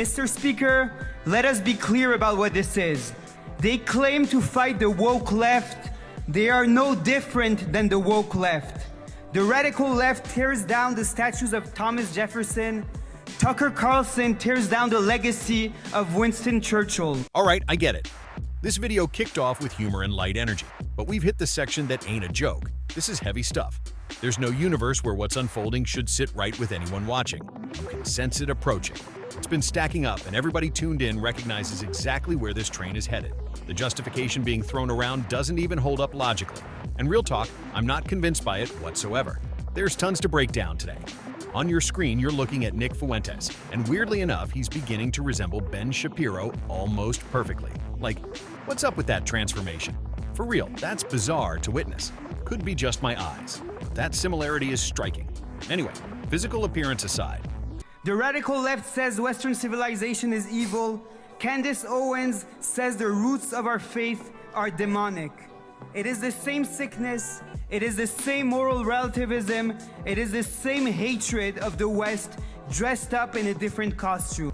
Mr. Speaker, let us be clear about what this is. They claim to fight the woke left. They are no different than the woke left. The radical left tears down the statues of Thomas Jefferson. Tucker Carlson tears down the legacy of Winston Churchill. All right, I get it. This video kicked off with humor and light energy, but we've hit the section that ain't a joke. This is heavy stuff. There's no universe where what's unfolding should sit right with anyone watching. You can sense it approaching. It's been stacking up, and everybody tuned in recognizes exactly where this train is headed. The justification being thrown around doesn't even hold up logically. And real talk, I'm not convinced by it whatsoever. There's tons to break down today. On your screen, you're looking at Nick Fuentes, and weirdly enough, he's beginning to resemble Ben Shapiro almost perfectly. Like, what's up with that transformation? For real, that's bizarre to witness. Could be just my eyes, but that similarity is striking. Anyway, physical appearance aside. The radical left says Western civilization is evil. Candace Owens says the roots of our faith are demonic. It is the same sickness. It is the same moral relativism. It is the same hatred of the West dressed up in a different costume.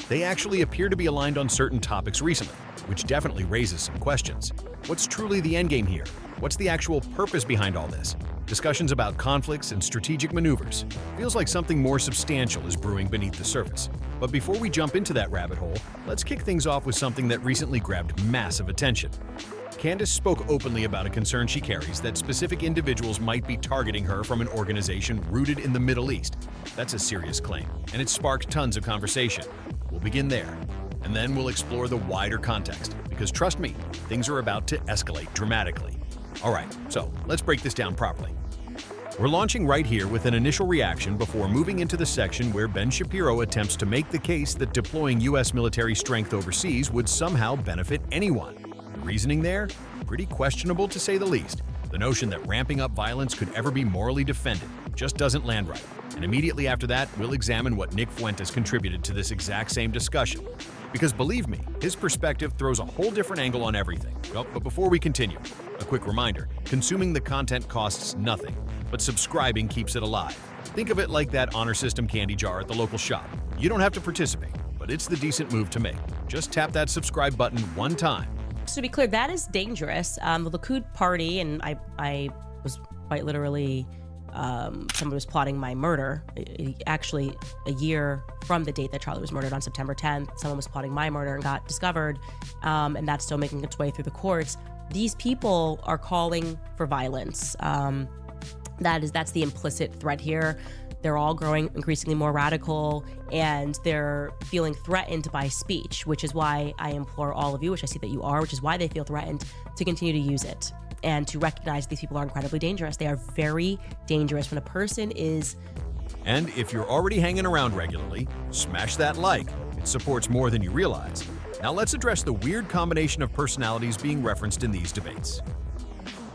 They actually appear to be aligned on certain topics recently, which definitely raises some questions. What's truly the endgame here? What's the actual purpose behind all this? Discussions about conflicts and strategic maneuvers. Feels like something more substantial is brewing beneath the surface. But before we jump into that rabbit hole, let's kick things off with something that recently grabbed massive attention. Candace spoke openly about a concern she carries that specific individuals might be targeting her from an organization rooted in the Middle East. That's a serious claim, and it sparked tons of conversation. We'll begin there, and then we'll explore the wider context, because trust me, things are about to escalate dramatically. All right, so let's break this down properly. We're launching right here with an initial reaction before moving into the section where Ben Shapiro attempts to make the case that deploying U.S. military strength overseas would somehow benefit anyone. The reasoning there? Pretty questionable to say the least. The notion that ramping up violence could ever be morally defended just doesn't land right. And immediately after that, we'll examine what Nick Fuentes contributed to this exact same discussion. Because believe me, his perspective throws a whole different angle on everything. Well, but before we continue, a quick reminder, consuming the content costs nothing, but subscribing keeps it alive. Think of it like that honor system candy jar at the local shop. You don't have to participate, but it's the decent move to make. Just tap that subscribe button one time. So to be clear, that is dangerous. The Likud party, and I was quite literally, somebody was plotting my murder. Actually, a year from the date that Charlie was murdered on September 10th, someone was plotting my murder and got discovered, and that's still making its way through the courts. These people are calling for violence. That's the implicit threat here. They're all growing increasingly more radical, and they're feeling threatened by speech, which is why I implore all of you, which I see that you are, which is why they feel threatened, to continue to use it and to recognize these people are incredibly dangerous. They are very dangerous. When a person is... And if you're already hanging around regularly, smash that like. It supports more than you realize. Now let's address the weird combination of personalities being referenced in these debates.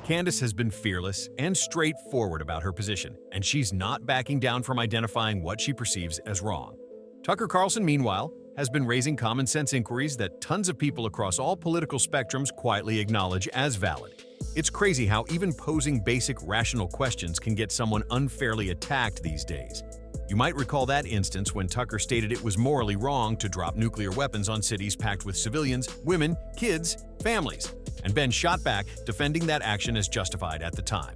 Candace has been fearless and straightforward about her position, and she's not backing down from identifying what she perceives as wrong. Tucker Carlson, meanwhile, has been raising common-sense inquiries that tons of people across all political spectrums quietly acknowledge as valid. It's crazy how even posing basic rational questions can get someone unfairly attacked these days. You might recall that instance when Tucker stated it was morally wrong to drop nuclear weapons on cities packed with civilians, women, kids, families, and Ben shot back, defending that action as justified at the time.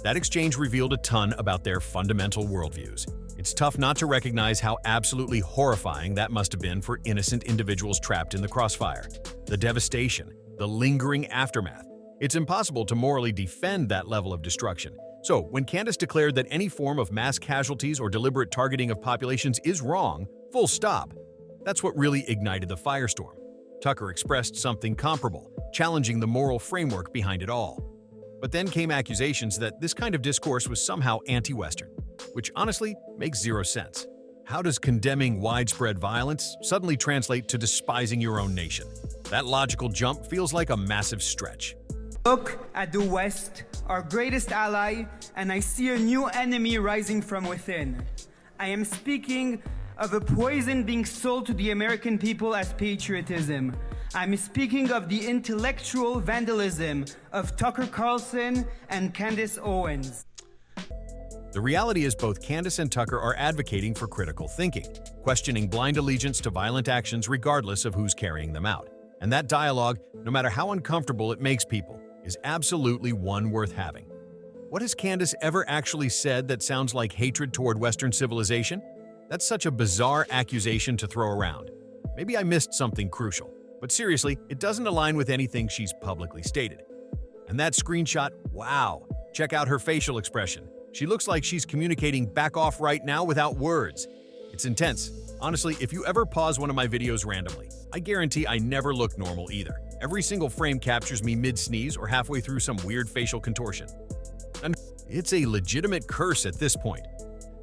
That exchange revealed a ton about their fundamental worldviews. It's tough not to recognize how absolutely horrifying that must have been for innocent individuals trapped in the crossfire. The devastation, the lingering aftermath. It's impossible to morally defend that level of destruction. So, when Candace declared that any form of mass casualties or deliberate targeting of populations is wrong, full stop, that's what really ignited the firestorm. Tucker expressed something comparable, challenging the moral framework behind it all. But then came accusations that this kind of discourse was somehow anti-Western, which honestly makes zero sense. How does condemning widespread violence suddenly translate to despising your own nation? That logical jump feels like a massive stretch. Look at the West, our greatest ally, and I see a new enemy rising from within. I am speaking of a poison being sold to the American people as patriotism. I'm speaking of the intellectual vandalism of Tucker Carlson and Candace Owens. The reality is both Candace and Tucker are advocating for critical thinking. questioning blind allegiance to violent actions regardless of who's carrying them out. And that dialogue, no matter how uncomfortable it makes people, is absolutely one worth having. What has Candace ever actually said that sounds like hatred toward Western civilization? That's such a bizarre accusation to throw around. Maybe I missed something crucial, but seriously, it doesn't align with anything she's publicly stated. And that screenshot, wow, check out her facial expression. She looks like she's communicating back off right now without words. It's intense. Honestly, if you ever pause one of my videos randomly, I guarantee I never look normal either. Every single frame captures me mid-sneeze or halfway through some weird facial contortion. And it's a legitimate curse at this point.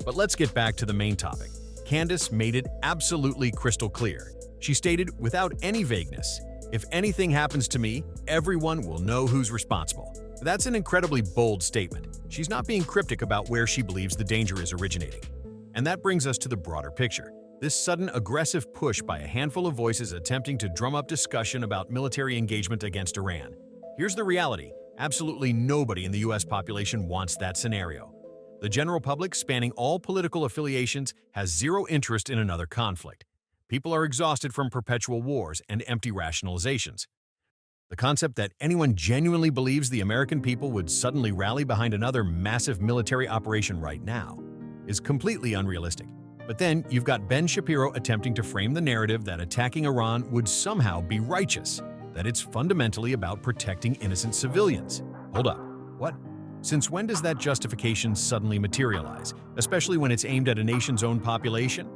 But let's get back to the main topic. Candace made it absolutely crystal clear. She stated without any vagueness, "If anything happens to me, everyone will know who's responsible." That's an incredibly bold statement. She's not being cryptic about where she believes the danger is originating. And that brings us to the broader picture. This sudden aggressive push by a handful of voices attempting to drum up discussion about military engagement against Iran. Here's the reality. Absolutely nobody in the US population wants that scenario. The general public, spanning all political affiliations, has zero interest in another conflict. People are exhausted from perpetual wars and empty rationalizations. The concept that anyone genuinely believes the American people would suddenly rally behind another massive military operation right now is completely unrealistic. But then you've got Ben Shapiro attempting to frame the narrative that attacking Iran would somehow be righteous, that it's fundamentally about protecting innocent civilians. Hold up, what? Since when does that justification suddenly materialize, especially when it's aimed at a nation's own population?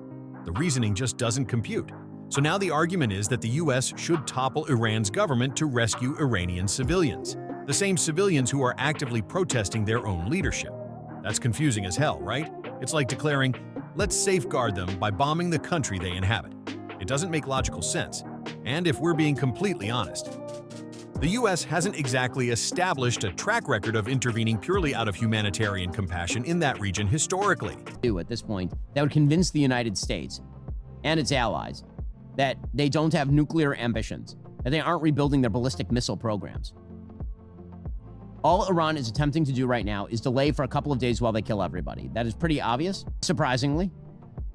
The reasoning just doesn't compute. So now the argument is that the US should topple Iran's government to rescue Iranian civilians, the same civilians who are actively protesting their own leadership. That's confusing as hell, right? It's like declaring, let's safeguard them by bombing the country they inhabit. It doesn't make logical sense. And if we're being completely honest, the US hasn't exactly established a track record of intervening purely out of humanitarian compassion in that region historically. At this point, that would convince the United States and its allies that they don't have nuclear ambitions, that they aren't rebuilding their ballistic missile programs. All Iran is attempting to do right now is delay for a couple of days while they kill everybody. That is pretty obvious. Surprisingly,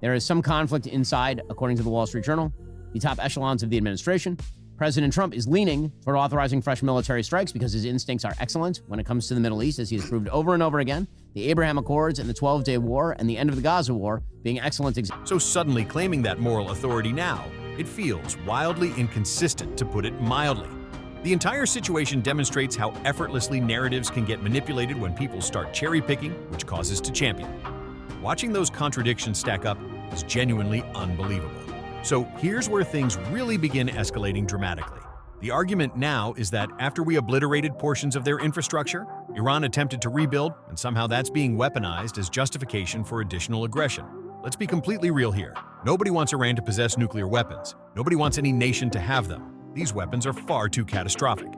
there is some conflict inside, according to the Wall Street Journal, the top echelons of the administration. President Trump is leaning toward authorizing fresh military strikes because his instincts are excellent when it comes to the Middle East, as he has proved over and over again. The Abraham Accords and the 12-Day War and the end of the Gaza War being excellent examples. So suddenly claiming that moral authority now, it feels wildly inconsistent, to put it mildly. The entire situation demonstrates how effortlessly narratives can get manipulated when people start cherry-picking, which causes to champion. Watching those contradictions stack up is genuinely unbelievable. So here's where things really begin escalating dramatically. The argument now is that after we obliterated portions of their infrastructure, Iran attempted to rebuild, and somehow that's being weaponized as justification for additional aggression. Let's be completely real here. Nobody wants Iran to possess nuclear weapons. Nobody wants any nation to have them. These weapons are far too catastrophic.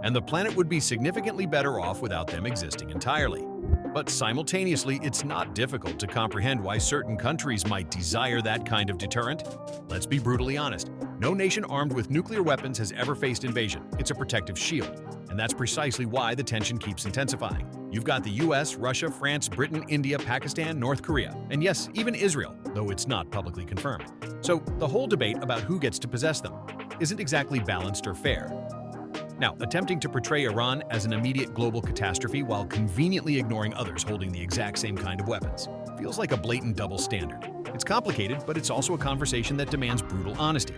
And the planet would be significantly better off without them existing entirely. But simultaneously, it's not difficult to comprehend why certain countries might desire that kind of deterrent. Let's be brutally honest. No nation armed with nuclear weapons has ever faced invasion. It's a protective shield. And that's precisely why the tension keeps intensifying. You've got the US, Russia, France, Britain, India, Pakistan, North Korea, and yes, even Israel, though it's not publicly confirmed. So the whole debate about who gets to possess them isn't exactly balanced or fair. Now, attempting to portray Iran as an immediate global catastrophe while conveniently ignoring others holding the exact same kind of weapons feels like a blatant double standard. It's complicated, but it's also a conversation that demands brutal honesty,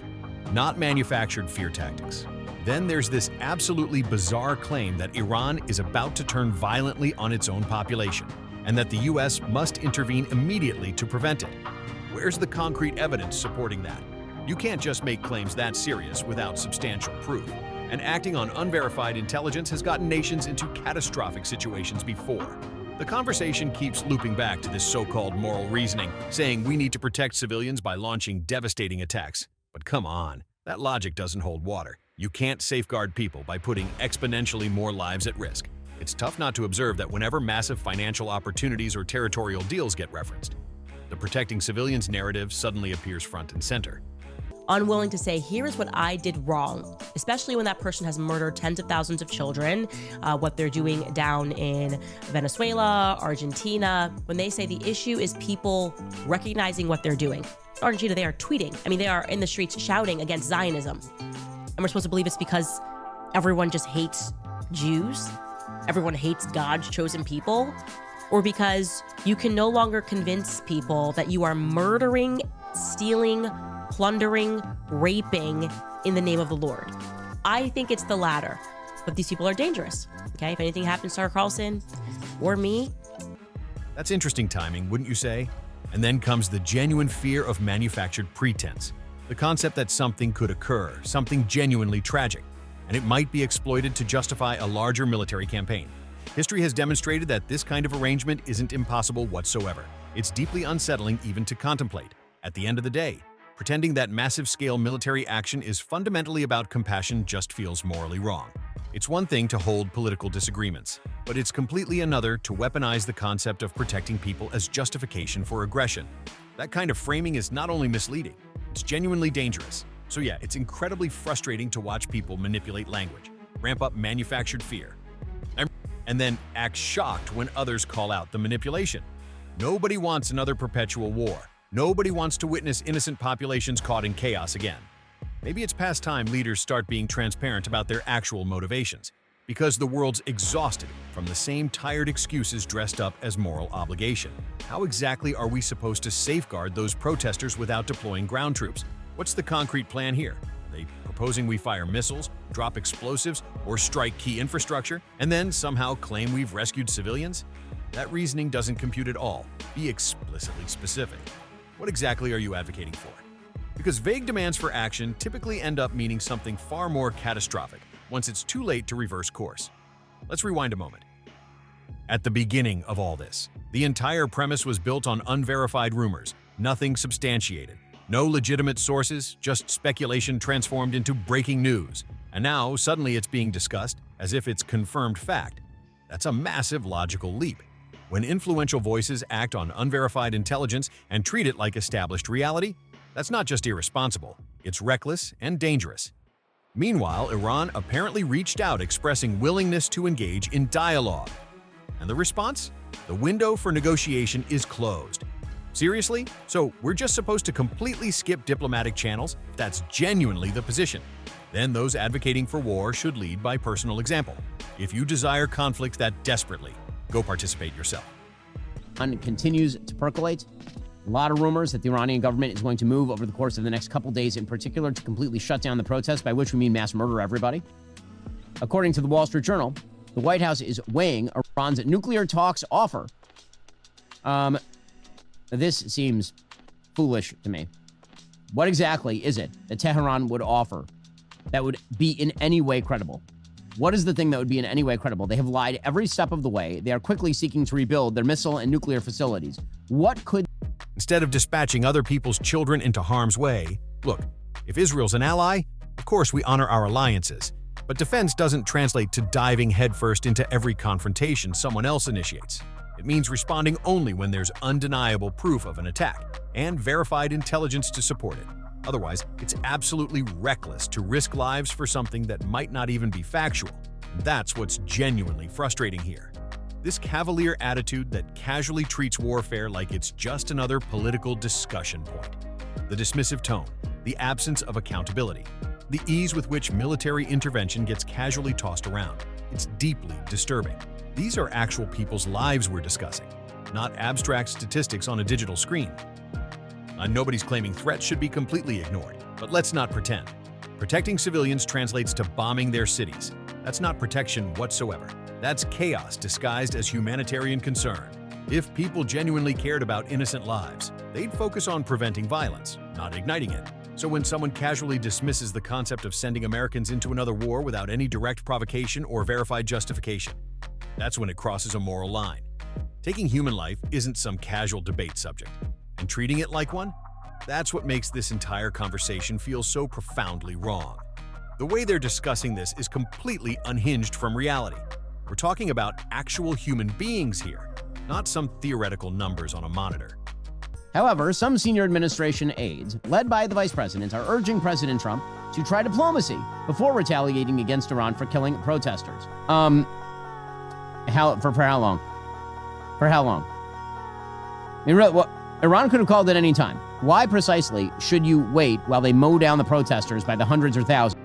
not manufactured fear tactics. Then there's this absolutely bizarre claim that Iran is about to turn violently on its own population, and that the US must intervene immediately to prevent it. Where's the concrete evidence supporting that? You can't just make claims that serious without substantial proof. And acting on unverified intelligence has gotten nations into catastrophic situations before. The conversation keeps looping back to this so-called moral reasoning, saying we need to protect civilians by launching devastating attacks. But come on, that logic doesn't hold water. You can't safeguard people by putting exponentially more lives at risk. It's tough not to observe that whenever massive financial opportunities or territorial deals get referenced, the protecting civilians narrative suddenly appears front and center. unwilling to say, here is what I did wrong, especially when that person has murdered tens of thousands of children, what they're doing down in Venezuela, Argentina, when they say the issue is people recognizing what they're doing. Argentina, they are tweeting. I mean, they are in the streets shouting against Zionism. And we're supposed to believe it's because everyone just hates Jews? Everyone hates God's chosen people? Or because you can no longer convince people that you are murdering, stealing, plundering, raping in the name of the Lord? I think it's the latter. But these people are dangerous. Okay, if anything happens to Tucker Carlson or me. That's interesting timing, wouldn't you say? And then comes the genuine fear of manufactured pretense. The concept that something could occur, something genuinely tragic, and it might be exploited to justify a larger military campaign. History has demonstrated that this kind of arrangement isn't impossible whatsoever. It's deeply unsettling even to contemplate. At the end of the day, pretending that massive-scale military action is fundamentally about compassion just feels morally wrong. It's one thing to hold political disagreements, but it's completely another to weaponize the concept of protecting people as justification for aggression. That kind of framing is not only misleading, it's genuinely dangerous. So yeah, it's incredibly frustrating to watch people manipulate language, ramp up manufactured fear, and then act shocked when others call out the manipulation. Nobody wants another perpetual war. Nobody wants to witness innocent populations caught in chaos again. Maybe it's past time leaders start being transparent about their actual motivations, because the world's exhausted from the same tired excuses dressed up as moral obligation. How exactly are we supposed to safeguard those protesters without deploying ground troops? What's the concrete plan here? Are they proposing we fire missiles, drop explosives, or strike key infrastructure, and then somehow claim we've rescued civilians? That reasoning doesn't compute at all. Be explicitly specific. What exactly are you advocating for? Because vague demands for action typically end up meaning something far more catastrophic once it's too late to reverse course. Let's rewind a moment. At the beginning of all this, the entire premise was built on unverified rumors, nothing substantiated. No legitimate sources, just speculation transformed into breaking news. And now, suddenly it's being discussed as if it's confirmed fact. That's a massive logical leap. When influential voices act on unverified intelligence and treat it like established reality, that's not just irresponsible, it's reckless and dangerous. Meanwhile, Iran apparently reached out expressing willingness to engage in dialogue. And the response? The window for negotiation is closed. Seriously? So we're just supposed to completely skip diplomatic channels? That's genuinely the position. Then those advocating for war should lead by personal example. If you desire conflict that desperately, go participate yourself. And continues to percolate. A lot of rumors that the Iranian government is going to move over the course of the next couple days in particular to completely shut down the protests, by which we mean mass murder everybody. According to the Wall Street Journal, the White House is weighing Iran's nuclear talks offer. This seems foolish to me. What exactly is it that Tehran would offer that would be in any way credible? What is the thing that would be in any way credible? They have lied every step of the way. They are quickly seeking to rebuild their missile and nuclear facilities. What could... Instead of dispatching other people's children into harm's way, look, if Israel's an ally, of course we honor our alliances. But defense doesn't translate to diving headfirst into every confrontation someone else initiates. It means responding only when there's undeniable proof of an attack and verified intelligence to support it. Otherwise, it's absolutely reckless to risk lives for something that might not even be factual. And that's what's genuinely frustrating here. This cavalier attitude that casually treats warfare like it's just another political discussion point. The dismissive tone, the absence of accountability, the ease with which military intervention gets casually tossed around. It's deeply disturbing. These are actual people's lives we're discussing, not abstract statistics on a digital screen. Nobody's claiming threats should be completely ignored, but let's not pretend. Protecting civilians translates to bombing their cities. That's not protection whatsoever. That's chaos disguised as humanitarian concern. If people genuinely cared about innocent lives, they'd focus on preventing violence, not igniting it. So when someone casually dismisses the concept of sending Americans into another war without any direct provocation or verified justification, that's when it crosses a moral line. Taking human life isn't some casual debate subject, and treating it like one, that's what makes this entire conversation feel so profoundly wrong. The way they're discussing this is completely unhinged from reality. We're talking about actual human beings here, not some theoretical numbers on a monitor. However, some senior administration aides, led by the vice president, are urging President Trump to try diplomacy before retaliating against Iran for killing protesters. For how long? For how long? I mean, Iran could have called at any time. Why precisely should you wait while they mow down the protesters by the hundreds or thousands?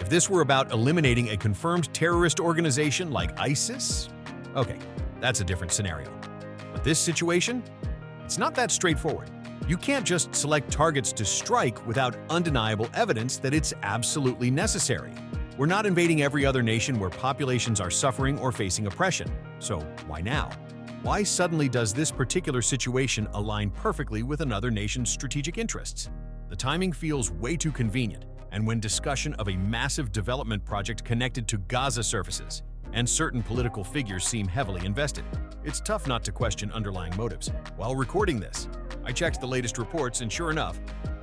If this were about eliminating a confirmed terrorist organization like ISIS, okay, that's a different scenario. But this situation, it's not that straightforward. You can't just select targets to strike without undeniable evidence that it's absolutely necessary. We're not invading every other nation where populations are suffering or facing oppression. So why now? Why suddenly does this particular situation align perfectly with another nation's strategic interests? The timing feels way too convenient, and when discussion of a massive development project connected to Gaza surfaces, and certain political figures seem heavily invested, it's tough not to question underlying motives. While recording this, I checked the latest reports, and sure enough,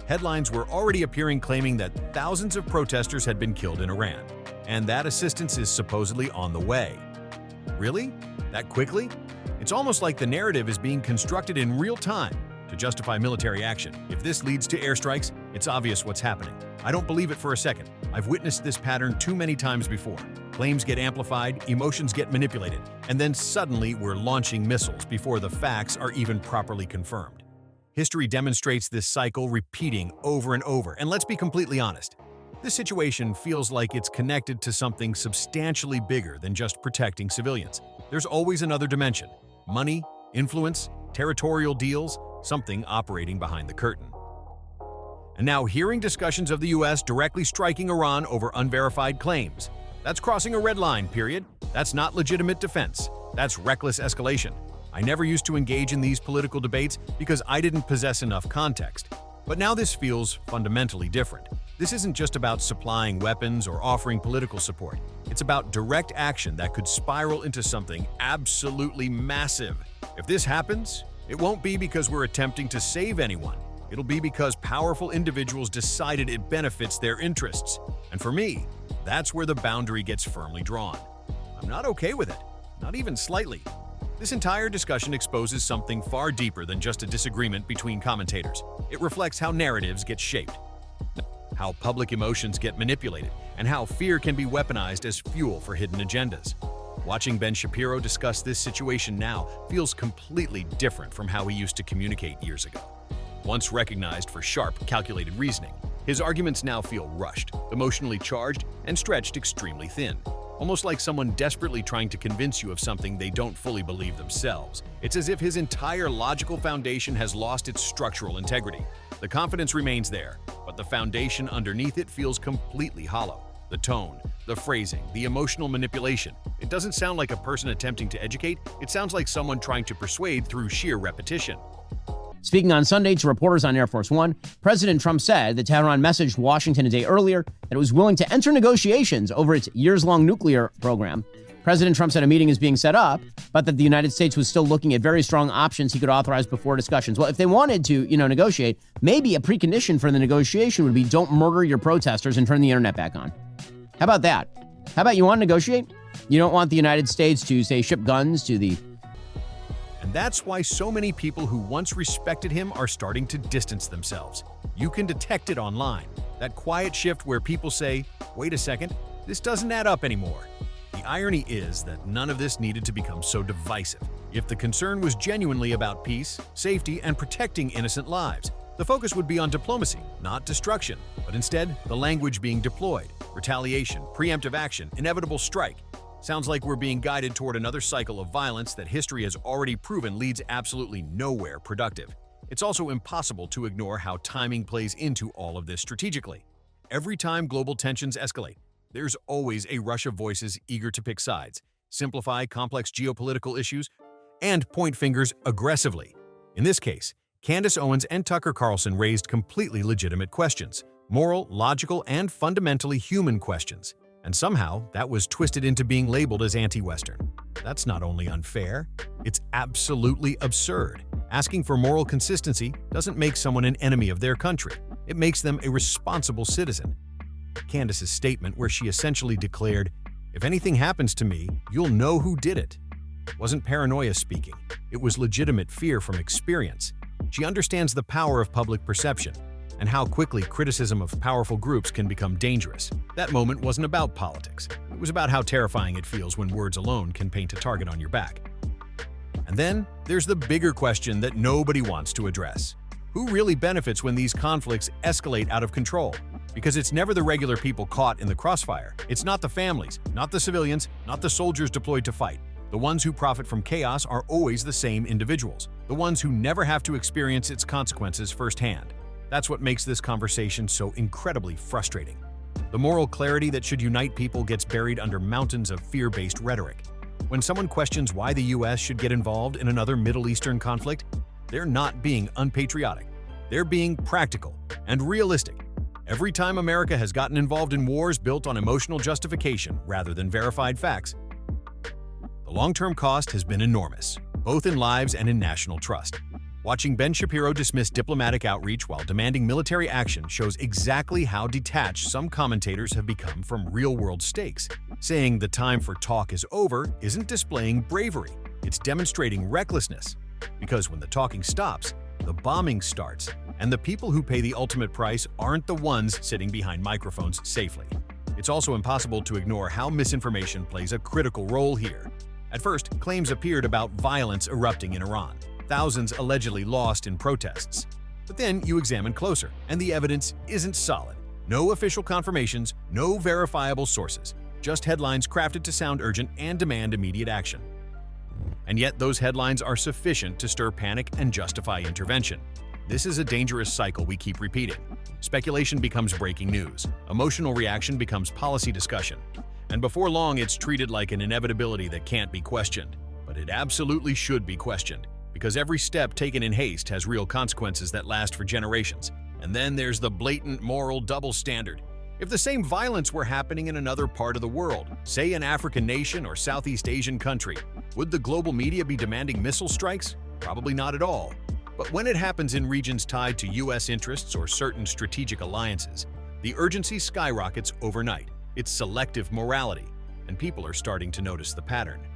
headlines were already appearing claiming that thousands of protesters had been killed in Iran, and that assistance is supposedly on the way. Really? That quickly? It's almost like the narrative is being constructed in real time to justify military action. If this leads to airstrikes, it's obvious what's happening. I don't believe it for a second. I've witnessed this pattern too many times before. Claims get amplified, emotions get manipulated, and then suddenly we're launching missiles before the facts are even properly confirmed. History demonstrates this cycle repeating over and over, and let's be completely honest. This situation feels like it's connected to something substantially bigger than just protecting civilians. There's always another dimension: money, influence, territorial deals, something operating behind the curtain. And now hearing discussions of the US directly striking Iran over unverified claims. That's crossing a red line, period. That's not legitimate defense. That's reckless escalation. I never used to engage in these political debates because I didn't possess enough context. But now this feels fundamentally different. This isn't just about supplying weapons or offering political support. It's about direct action that could spiral into something absolutely massive. If this happens, it won't be because we're attempting to save anyone. It'll be because powerful individuals decided it benefits their interests. And for me, that's where the boundary gets firmly drawn. I'm not okay with it, not even slightly. This entire discussion exposes something far deeper than just a disagreement between commentators. It reflects how narratives get shaped, how public emotions get manipulated, and how fear can be weaponized as fuel for hidden agendas. Watching Ben Shapiro discuss this situation now feels completely different from how he used to communicate years ago. Once recognized for sharp, calculated reasoning, his arguments now feel rushed, emotionally charged, and stretched extremely thin. Almost like someone desperately trying to convince you of something they don't fully believe themselves. It's as if his entire logical foundation has lost its structural integrity. The confidence remains there, but the foundation underneath it feels completely hollow. The tone, the phrasing, the emotional manipulation. It doesn't sound like a person attempting to educate, it sounds like someone trying to persuade through sheer repetition. Speaking on Sunday to reporters on Air Force One, President Trump said that Tehran messaged Washington a day earlier that it was willing to enter negotiations over its years-long nuclear program. President Trump said a meeting is being set up, but that the United States was still looking at very strong options he could authorize before discussions. Well, if they wanted to, negotiate, maybe a precondition for the negotiation would be don't murder your protesters and turn the internet back on. How about that? How about you want to negotiate? You don't want the United States to, say, ship guns to the... And that's why so many people who once respected him are starting to distance themselves. You can detect it online. That quiet shift where people say, wait a second, this doesn't add up anymore. The irony is that none of this needed to become so divisive. If the concern was genuinely about peace, safety, and protecting innocent lives, the focus would be on diplomacy, not destruction. But instead, the language being deployed, retaliation, preemptive action, inevitable strike. Sounds like we're being guided toward another cycle of violence that history has already proven leads absolutely nowhere productive. It's also impossible to ignore how timing plays into all of this strategically. Every time global tensions escalate, there's always a rush of voices eager to pick sides, simplify complex geopolitical issues, and point fingers aggressively. In this case, Candace Owens and Tucker Carlson raised completely legitimate questions, moral, logical, and fundamentally human questions. And somehow, that was twisted into being labeled as anti-Western. That's not only unfair, it's absolutely absurd. Asking for moral consistency doesn't make someone an enemy of their country. It makes them a responsible citizen. Candace's statement, where she essentially declared, "If anything happens to me, you'll know who did it," wasn't paranoia speaking. It was legitimate fear from experience. She understands the power of public perception and how quickly criticism of powerful groups can become dangerous. That moment wasn't about politics. It was about how terrifying it feels when words alone can paint a target on your back. And then there's the bigger question that nobody wants to address. Who really benefits when these conflicts escalate out of control? Because it's never the regular people caught in the crossfire. It's not the families, not the civilians, not the soldiers deployed to fight. The ones who profit from chaos are always the same individuals, the ones who never have to experience its consequences firsthand. That's what makes this conversation so incredibly frustrating. The moral clarity that should unite people gets buried under mountains of fear-based rhetoric. When someone questions why the US should get involved in another Middle Eastern conflict, they're not being unpatriotic. They're being practical and realistic. Every time America has gotten involved in wars built on emotional justification rather than verified facts, the long-term cost has been enormous, both in lives and in national trust. Watching Ben Shapiro dismiss diplomatic outreach while demanding military action shows exactly how detached some commentators have become from real-world stakes. Saying the time for talk is over isn't displaying bravery, it's demonstrating recklessness. Because when the talking stops, the bombing starts, and the people who pay the ultimate price aren't the ones sitting behind microphones safely. It's also impossible to ignore how misinformation plays a critical role here. At first, claims appeared about violence erupting in Iran, thousands allegedly lost in protests. But then you examine closer, and the evidence isn't solid. No official confirmations, no verifiable sources, just headlines crafted to sound urgent and demand immediate action. And yet those headlines are sufficient to stir panic and justify intervention. This is a dangerous cycle we keep repeating. Speculation becomes breaking news, emotional reaction becomes policy discussion, and before long it's treated like an inevitability that can't be questioned. But it absolutely should be questioned, because every step taken in haste has real consequences that last for generations. And then there's the blatant moral double standard. If the same violence were happening in another part of the world, say an African nation or Southeast Asian country, would the global media be demanding missile strikes? Probably not at all. But when it happens in regions tied to US interests or certain strategic alliances, the urgency skyrockets overnight. It's selective morality, and people are starting to notice the pattern.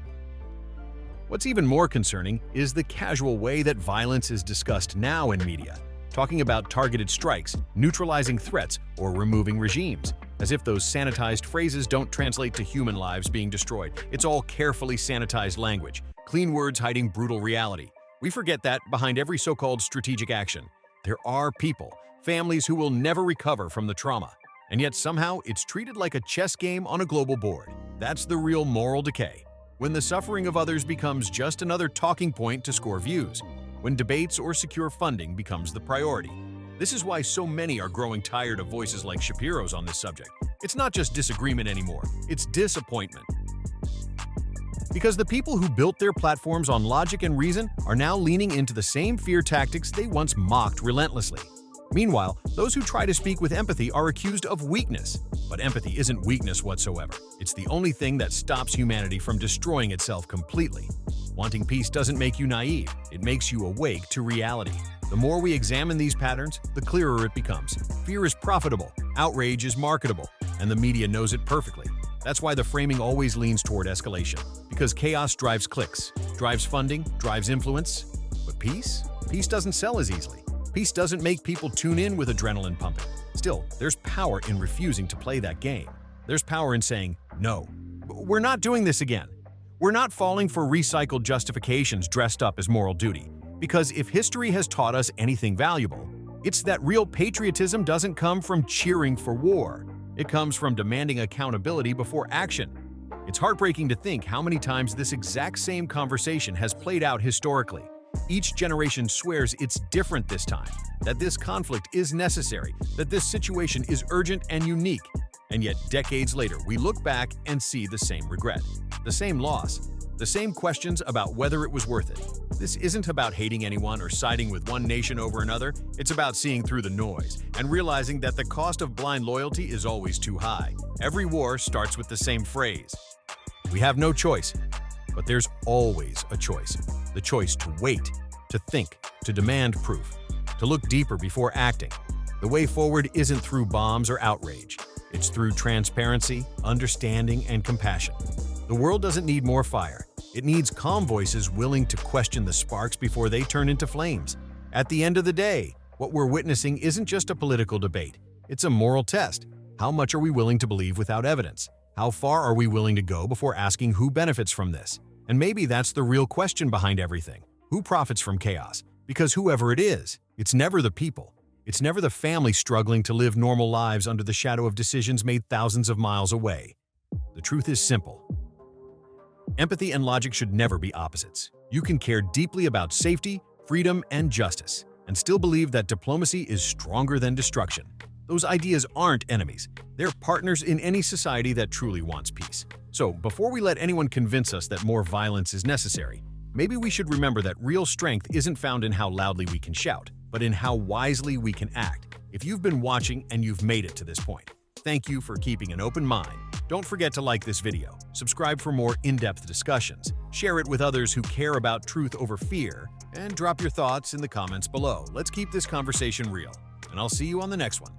What's even more concerning is the casual way that violence is discussed now in media, talking about targeted strikes, neutralizing threats, or removing regimes, as if those sanitized phrases don't translate to human lives being destroyed. It's all carefully sanitized language, clean words hiding brutal reality. We forget that behind every so-called strategic action, there are people, families who will never recover from the trauma. And yet somehow it's treated like a chess game on a global board. That's the real moral decay. When the suffering of others becomes just another talking point to score views, when debates or secure funding becomes the priority. This is why so many are growing tired of voices like Shapiro's on this subject. It's not just disagreement anymore, it's disappointment. Because the people who built their platforms on logic and reason are now leaning into the same fear tactics they once mocked relentlessly. Meanwhile, those who try to speak with empathy are accused of weakness. But empathy isn't weakness whatsoever. It's the only thing that stops humanity from destroying itself completely. Wanting peace doesn't make you naive, it makes you awake to reality. The more we examine these patterns, the clearer it becomes. Fear is profitable, outrage is marketable, and the media knows it perfectly. That's why the framing always leans toward escalation, because chaos drives clicks, drives funding, drives influence. But peace? Peace doesn't sell as easily. Peace doesn't make people tune in with adrenaline pumping. Still, there's power in refusing to play that game. There's power in saying, no, we're not doing this again. We're not falling for recycled justifications dressed up as moral duty. Because if history has taught us anything valuable, it's that real patriotism doesn't come from cheering for war. It comes from demanding accountability before action. It's heartbreaking to think how many times this exact same conversation has played out historically. Each generation swears it's different this time, that this conflict is necessary, that this situation is urgent and unique. And yet, decades later, we look back and see the same regret, the same loss, the same questions about whether it was worth it. This isn't about hating anyone or siding with one nation over another. It's about seeing through the noise and realizing that the cost of blind loyalty is always too high. Every war starts with the same phrase. We have no choice, but there's always a choice. The choice to wait, to think, to demand proof, to look deeper before acting. The way forward isn't through bombs or outrage. It's through transparency, understanding, and compassion. The world doesn't need more fire. It needs calm voices willing to question the sparks before they turn into flames. At the end of the day, what we're witnessing isn't just a political debate. It's a moral test. How much are we willing to believe without evidence? How far are we willing to go before asking who benefits from this? And maybe that's the real question behind everything. Who profits from chaos? Because whoever it is, it's never the people. It's never the family struggling to live normal lives under the shadow of decisions made thousands of miles away. The truth is simple. Empathy and logic should never be opposites. You can care deeply about safety, freedom, and justice, and still believe that diplomacy is stronger than destruction. Those ideas aren't enemies. They're partners in any society that truly wants peace. So, before we let anyone convince us that more violence is necessary, maybe we should remember that real strength isn't found in how loudly we can shout, but in how wisely we can act. If you've been watching and you've made it to this point, thank you for keeping an open mind. Don't forget to like this video, subscribe for more in-depth discussions, share it with others who care about truth over fear, and drop your thoughts in the comments below. Let's keep this conversation real, and I'll see you on the next one.